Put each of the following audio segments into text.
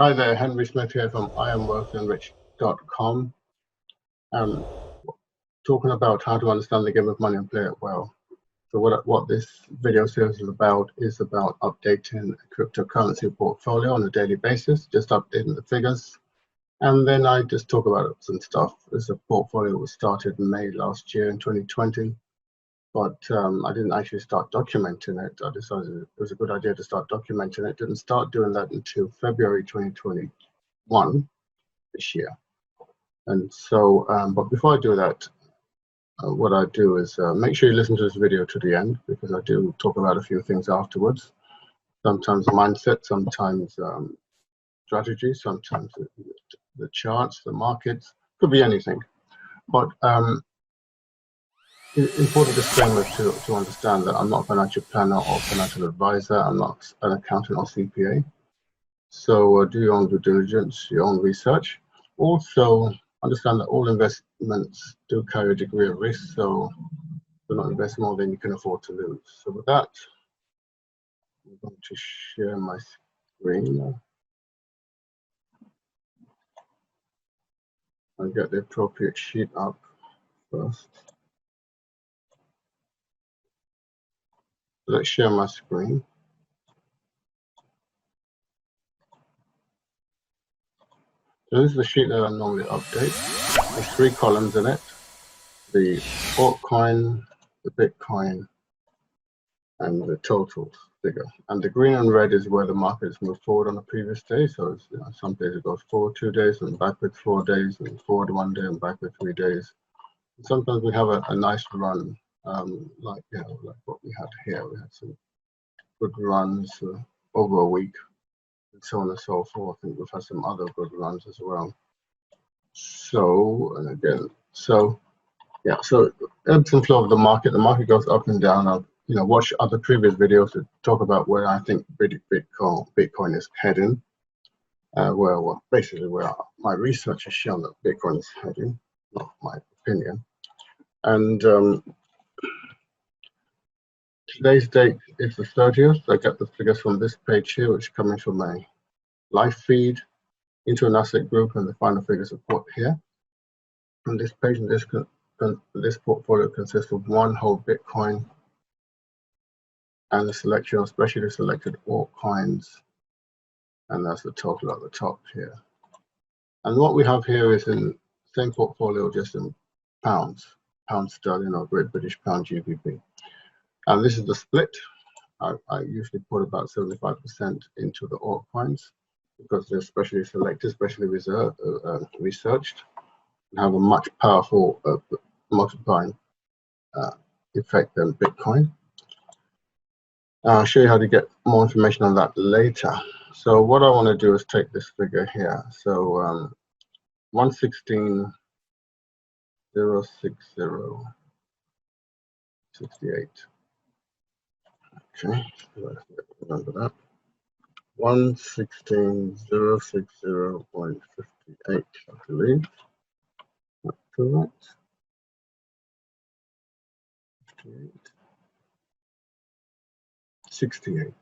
Hi there, Henry Smith here from IamWealthyandRich.com. Talking about how to understand the game of money and play it well. So what this video series is about updating a cryptocurrency portfolio on a daily basis, just updating the figures. And then I just talk about some stuff. This portfolio was started in May last year in 2020, but I didn't actually start documenting it. I decided it was a good idea to start documenting it. Didn't start doing that until February 2021 this year. And so, but before I do that, what I do is make sure you listen to this video to the end, because I do talk about a few things afterwards. Sometimes mindset, sometimes strategy, sometimes the charts, the markets, could be anything. But important disclaimer to understand that I'm not a financial planner or financial advisor. I'm not an accountant or CPA. So do your own due diligence, your own research. Also, understand that all investments do carry a degree of risk, so do not invest more than you can afford to lose. So with that, I'm going to share my screen now. I'll get the appropriate sheet up first. Let's share my screen. So this is the sheet that I normally update. There's 3 columns in it: the altcoin, the Bitcoin, and the totals figure. And the green and red is where the market has moved forward on the previous day. So it's, some days it goes forward 2 days and backwards 4 days, and forward 1 day and backward 3 days. And sometimes we have a nice run, like what we had here. We had some good runs over a week, and so on and so forth. I think we've had some other good runs as well. So, and again, so yeah, so ebbs and flow of the market. The market goes up and down. I've watch other previous videos to talk about where I think Bitcoin is heading. Basically where my research has shown that Bitcoin is heading, not my opinion. And today's date is the 30th. I get the figures from this page here, which is coming from my live feed into an asset group, and the final figures are put here. On this page, and this portfolio consists of 1 whole Bitcoin and a selection of specially selected altcoins, and that's the total at the top here. And what we have here is in the same portfolio, just in pound sterling or Great British pound GBP. And this is the split. I usually put about 75% into the altcoins, because they're specially selected, specially researched, and have a much powerful multiplying effect than Bitcoin. I'll show you how to get more information on that later. So what I want to do is take this figure here. So 116,060.68. Okay, remember that. 116,060.58, I believe. That's correct. 68.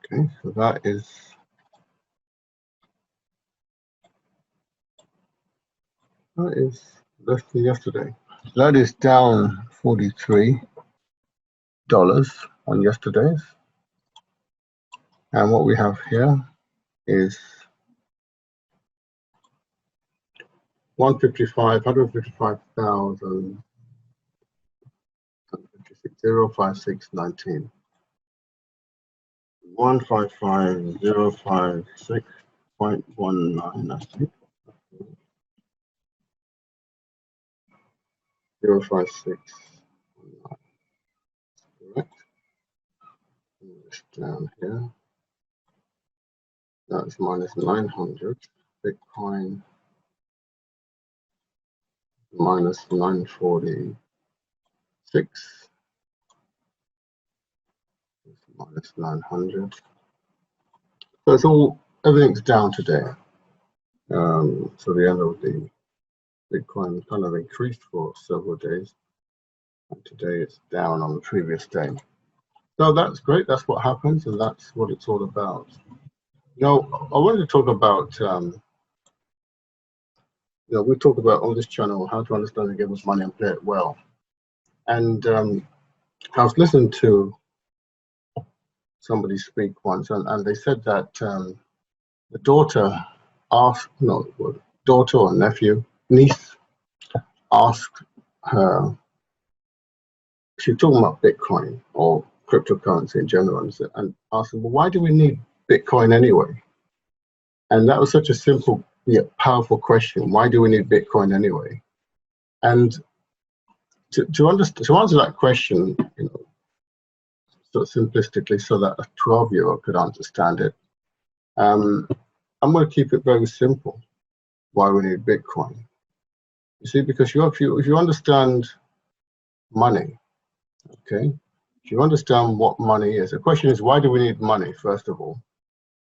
Okay, so that is less than yesterday. That is down $43 on yesterday's. And what we have here is 155,056.19. 155,056.19, I think. 056. Correct. This down here. That's minus 900. Bitcoin minus 946. Minus 900. So everything's down today. So the end of the Bitcoin kind of increased for several days, and today it's down on the previous day. So that's great. That's what happens, and that's what it's all about. Now, I wanted to talk about, we talk about on this channel how to understand the game of money and play it well. And I was listening to somebody speak once, and they said that the daughter asked, daughter or niece asked her, she's talking about Bitcoin or cryptocurrency in general, and asked them, well, why do we need Bitcoin anyway? And that was such a simple yet powerful question. Why do we need Bitcoin anyway? And to answer that question, sort of simplistically, so that a 12-year-old could understand it, I'm going to keep it very simple. Why we need Bitcoin? You see, because if you understand money, okay, if you understand what money is, the question is, why do we need money? First of all,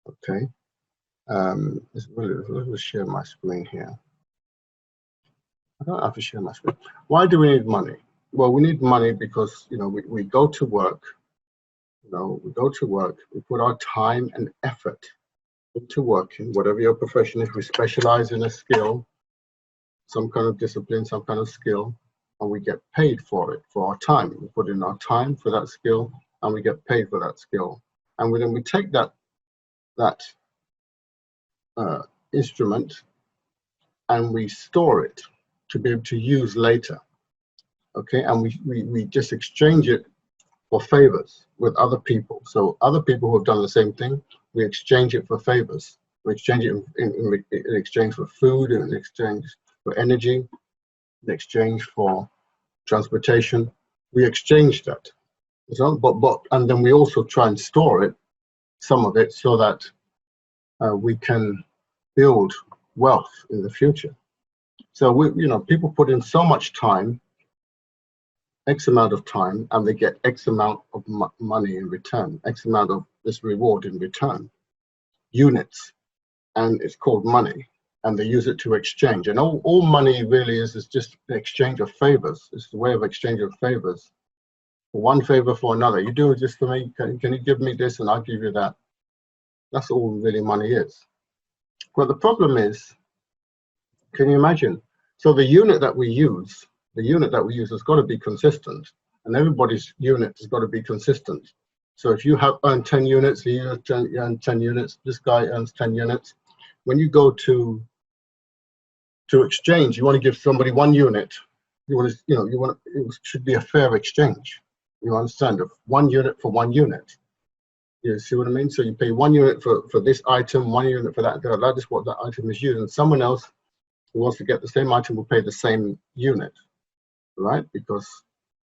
okay. Let me share my screen here. I don't have to share my screen. Why do we need money? Well, we need money because we go to work. We go to work. We put our time and effort into working. Whatever your profession is, we specialize in a skill, some kind of discipline, some kind of skill, and we get paid for it, for our time. We put in our time for that skill, and we get paid for that skill. And then we take that instrument and we store it to be able to use later, okay? And we just exchange it for favors with other people. So other people who have done the same thing, we exchange it for favors. We exchange it in exchange for food, in exchange for energy, in exchange for transportation. We exchange that. So, and then we also try and store it, some of it, so that we can build wealth in the future. So people put in so much time, X amount of time, and they get X amount of money in return, X amount of this reward in return, units, and it's called money, and they use it to exchange. And all money really is just an exchange of favors. It's the way of exchange of favors. One favor for another. You do this for me, can you give me this and I'll give you that? That's all really money is. But the problem is, can you imagine? So the unit that we use has got to be consistent, and everybody's unit has got to be consistent. So if you have earned 10 units, you earn 10 units, this guy earns 10 units. When you go to exchange, you want to give somebody 1 unit. It should be a fair exchange. You understand? Of 1 unit for 1 unit. You see what I mean? So you pay 1 unit for this item, 1 unit for that. That is what that item is used, and someone else who wants to get the same item will pay the same unit, right? Because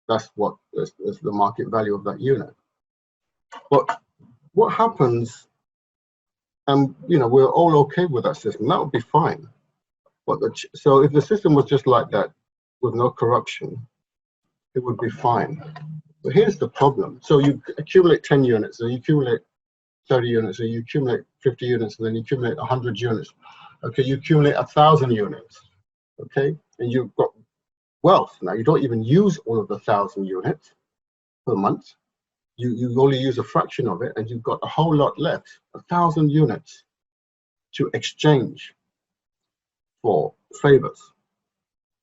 that's what is the market value of that unit. But what happens, and we're all okay with that system, that would be fine. But so if the system was just like that, with no corruption, it would be fine. But here's the problem. So you accumulate 10 units, and you accumulate 30 units, and you accumulate 50 units, and then you accumulate 100 units. Okay, you accumulate 1,000 units. Okay, and you've got wealth. Now you don't even use all of the 1,000 units per month. You only use a fraction of it, and you've got a whole lot left, 1,000 units to exchange for favors.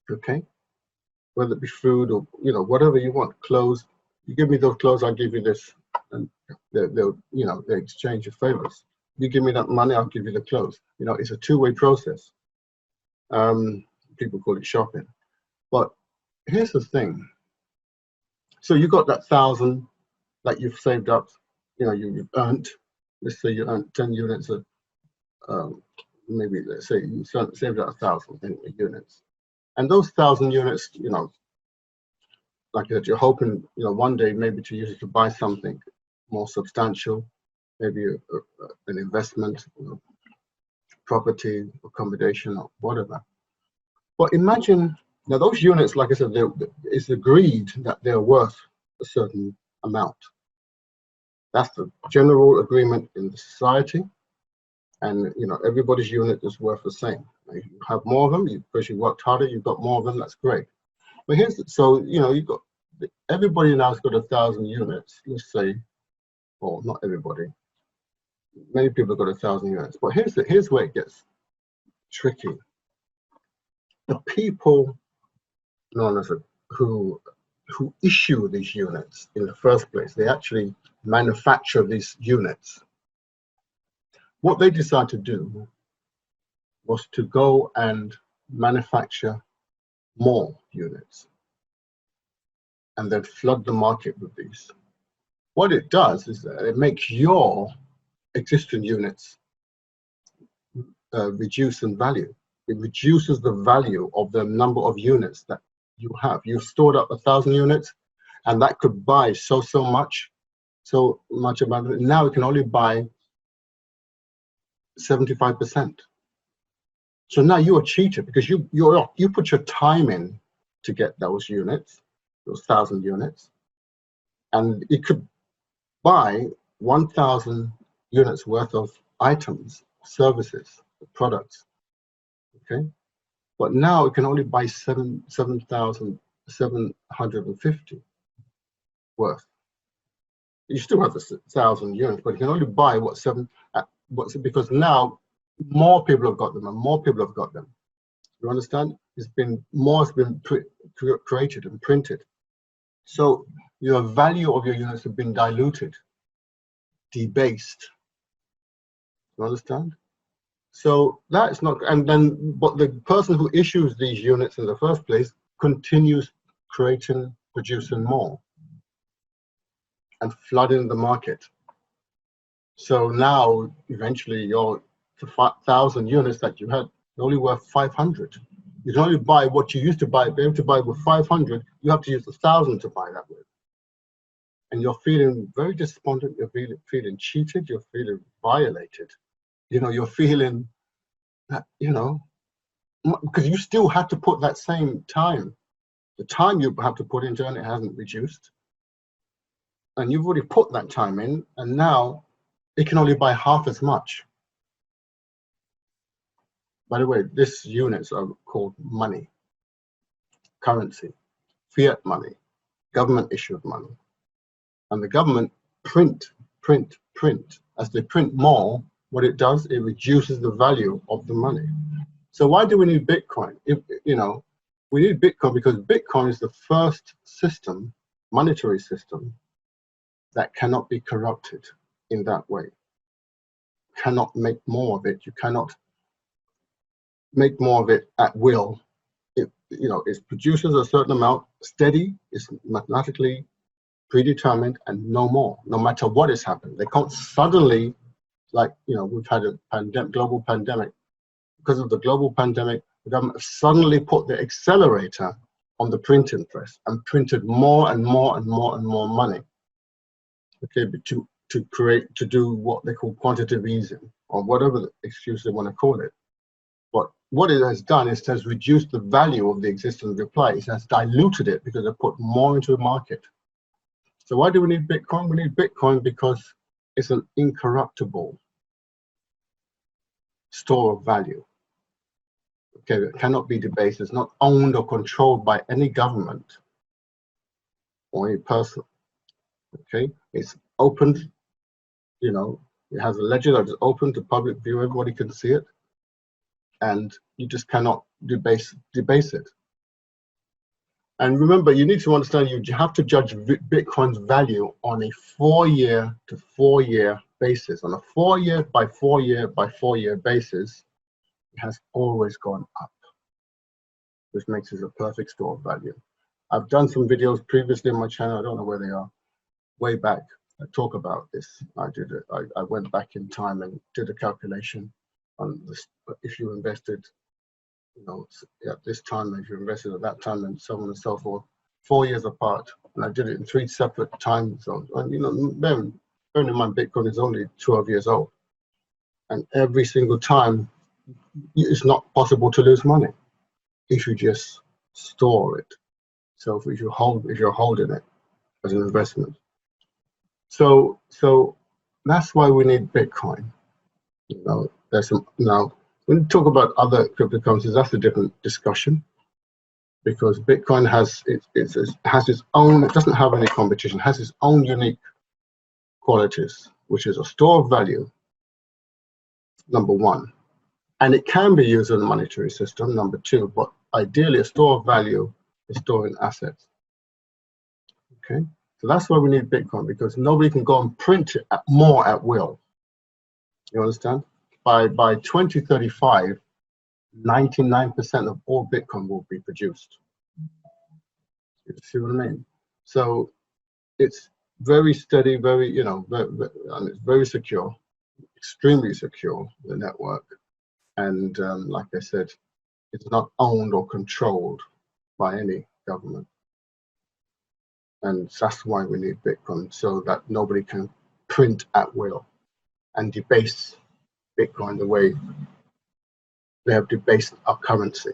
Okay, whether it be food or whatever you want, clothes. You give me those clothes, I'll give you this, and they exchange of favors. You give me that money, I'll give you the clothes. It's a two-way process. People call it shopping. But here's the thing. So you got that 1,000 that you've saved up, you've earned. Let's say you earned 10 units of, maybe let's say you saved up 1,000 units. And those 1,000 units, like I said, you're hoping, one day maybe to use it to buy something more substantial, maybe an investment, property, accommodation, or whatever. But imagine, now those units, like I said, it's agreed that they're worth a certain amount. That's the general agreement in the society. And everybody's unit is worth the same. If you have more of them, because you worked harder, you've got more of them. That's great. But you've got everybody now's got 1,000 units. Let's say, or not everybody. Many people have got 1,000 units. But here's where it gets tricky. The people known as who issue these units in the first place, they actually manufacture these units. What they decided to do was to go and manufacture more units and then flood the market with these. What it does is that it makes your existing units reduce in value. It reduces the value of the number of units that you have. You've stored up 1,000 units, and that could buy so much about it. Now it can only buy 75%. So now you're cheated because you put your time in to get those units, those 1,000 units, and it could buy 1,000 units worth of items, services, products. Okay, but now it can only buy 7,750 worth. You still have the 1,000 units, but you can only buy because now more people have got them and more people have got them. You understand? More has been created and printed. So your value of your units have been diluted, debased. You understand? So that's not, but the person who issues these units in the first place continues producing more and flooding the market. So now eventually your 1,000 units that you had only worth 500. You can only buy what you used to buy. Be able to buy with 500, you have to use 1,000 to buy that with. And you're feeling very despondent. You're feeling cheated. You're feeling violated. You're feeling that, because you still had to put that same time. The time you have to put into it hasn't reduced. And you've already put that time in, and now it can only buy half as much. By the way, these units are called money, currency, fiat money, government issued money. And the government print. As they print more, what it does, it reduces the value of the money. So why do we need Bitcoin? We need Bitcoin because Bitcoin is the first system, monetary system, that cannot be corrupted in that way. Cannot make more of it. You cannot make more of it at will. It produces a certain amount, steady, it's mathematically predetermined, and no more, no matter what is happening. They can't suddenly, we've had a global pandemic. Because of the global pandemic, the government suddenly put the accelerator on the printing press and printed more and more and more and more money. Okay, to do what they call quantitative easing, or whatever the excuse they want to call it. But what it has done is it has reduced the value of the existing supply. It has diluted it because they put more into the market. So why do we need Bitcoin? We need Bitcoin because it's an incorruptible store of value. Okay, it cannot be debased. It's not owned or controlled by any government or any person. Okay, it's opened, it has a ledger that is open to public view. Everybody can see it, and you just cannot debase it. And remember, you need to understand you have to judge Bitcoin's value on a 4-year to 4-year basis. On a 4-year by 4-year by 4-year basis, it has always gone up, which makes it a perfect store of value. I've done some videos previously on my channel. I don't know where they are. Way back, I talk about this. I went back in time and did a calculation on this. If you invested, at this time, if you invested at that time, and so on and so forth, 4 years apart, and I did it in 3 separate time zones. And bearing in mind, Bitcoin is only 12 years old, and every single time, it's not possible to lose money if you just store it. So if you're holding it as an investment. So that's why we need Bitcoin. There's some now. When you talk about other cryptocurrencies, that's a different discussion, because Bitcoin has its own. It doesn't have any competition. It has its own unique qualities, which is a store of value. Number one, and it can be used in a monetary system. Number two, but ideally, a store of value is storing assets. Okay, so that's why we need Bitcoin, because nobody can go and print it more at will. You understand? By 2035, 99% of all Bitcoin will be produced. You see what I mean? So it's very steady, very, and it's very secure, extremely secure, the network. And like I said, it's not owned or controlled by any government. And that's why we need Bitcoin, so that nobody can print at will and debase Bitcoin the way they have debased our currency.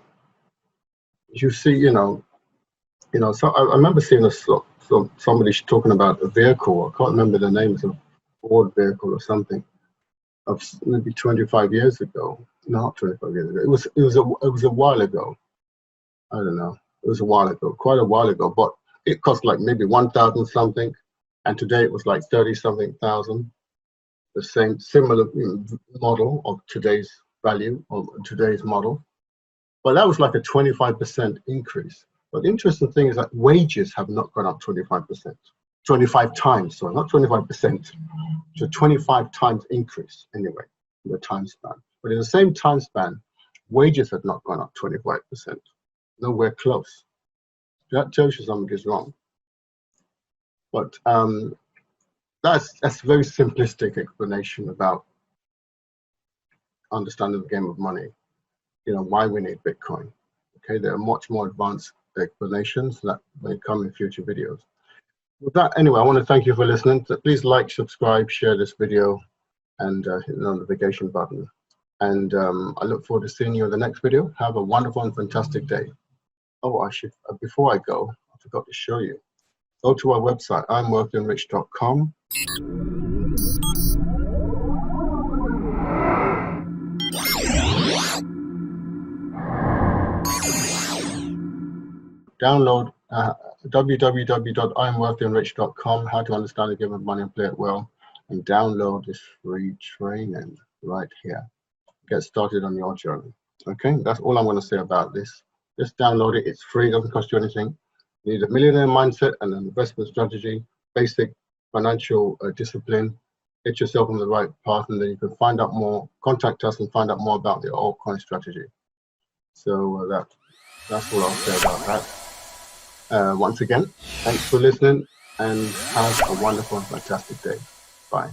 You see, so I remember seeing somebody talking about a vehicle. I can't remember the name. It's a Ford vehicle or something, of maybe 25 years ago. Not 25 years ago. It was a while ago. I don't know. It was a while ago, quite a while ago. But it cost like maybe 1,000 something, and today it was like 30 something thousand. The similar model of today's value, or today's model. But that was like a 25% increase. But the interesting thing is that wages have not gone up 25%, 25 times, sorry, not 25%, so 25 times increase anyway in the time span. But in the same time span, wages have not gone up 25%, nowhere close. That tells you something is wrong. But that's a very simplistic explanation about understanding the game of money. Why we need Bitcoin. Okay, there are much more advanced explanations that may come in future videos. With that, anyway, I want to thank you for listening. So please like, subscribe, share this video, and hit the notification button. And I look forward to seeing you in the next video. Have a wonderful and fantastic day. Oh, I should, before I go, I forgot to show you. Go to our website, IamWealthyandRich.com. Download www.IamWealthyandRich.com, how to understand the game of money and play it well, and download this free training right here. Get started on your journey. Okay, that's all I'm going to say about this. Just download it. It's free. It doesn't cost you anything. You need a millionaire mindset and an investment strategy, basic financial discipline. Get yourself on the right path, and then you can find out more. Contact us and find out more about the altcoin strategy. So that's all I'll say about that. Once again, thanks for listening, and have a wonderful and fantastic day. Bye.